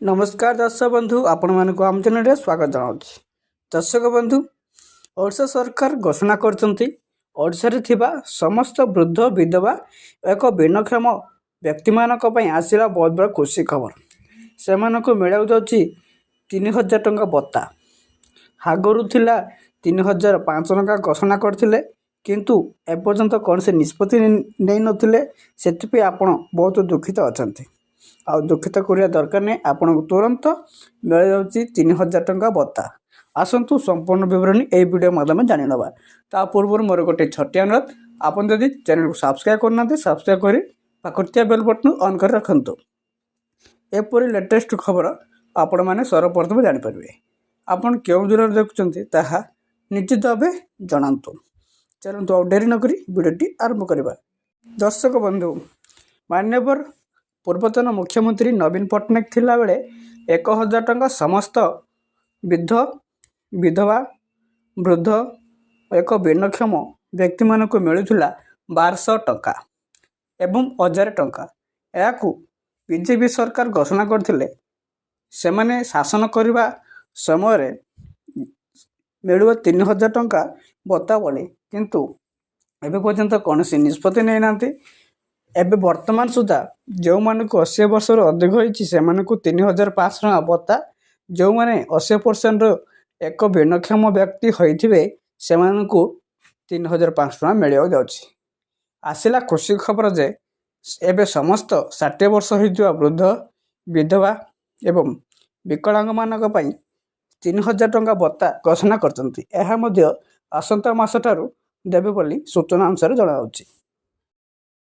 नमस्कार दर्शक बंधु आपण मानक आम चैनल स्वागत जनाऊँ। दर्शक बंधु ओडिशा सरकार घोषणा कर समस्त वृद्ध विधवा एक भिन्नक्षम व्यक्ति मानक आसला बहुत बड़ा खुशी खबर से मिलू जाऊँगी 3000 टंका भत्ता। आगरू थिला 3500 टंका घोषणा करथिले किंतु एपर्यंत कौन से निष्पत्ति नहीं नथिले से आपण बहुत दुखित अच्छा आ दुखित करिया दरकार नहीं आपन तुरंत मिल जाऊँगी 3000 टंका भत्ता। आसतु संपूर्ण विवरणी ए वीडियो माध्यम जानी नवा। ता पूर्व मोर गोटे छोटिया अनुरोध आपन जदि चैनल को सब्सक्राइब करना सब्सक्राइब करी पाखुतिया बेल बटन ऑन कर रखंतु। एपरी लेटेस्ट खबर आपण मैंने सर्वप्रथम जानीपारे। आपन क्यों दूर देखुं ताहा निश्चित भाव जनातु। चलतु आ डेरी नक वीडियोटी आरंभ करवा। दर्शक बंधु मान्यवर पूर्वतन मुख्यमंत्री नवीन पट्टनायक थिला बेले 1000 टंका समस्त वृद्ध विधवा वृद्ध एक भिन्नक्षम व्यक्ति मानक मिलूला 1200 टंका एवं 1000 टंका। या बीजेपी सरकार घोषणा करथिले सेमाने शासन करने समय मिलू 3000 टंका भत्ता बोली किंतु एबे पर्यंत कौन सी निष्पत्ति नहीं नांती। एबे वर्तमान सुधा जो मानक 80 वर्ष अधिक होती से 3500 टंका भत्ता जो मैंने 80% एक भिन्नक्षम व्यक्ति होते से 3500 टंका मिल जाऊँगी। आसला खुशी खबर जे एबे समस्त 60 वर्ष होता वृद्ध विधवा एवं विकलांग मानक 3000 टंका भत्ता घोषणा कर आसंता मास ठारू देवे बोली सूचना अनुसार जनाऊँगी।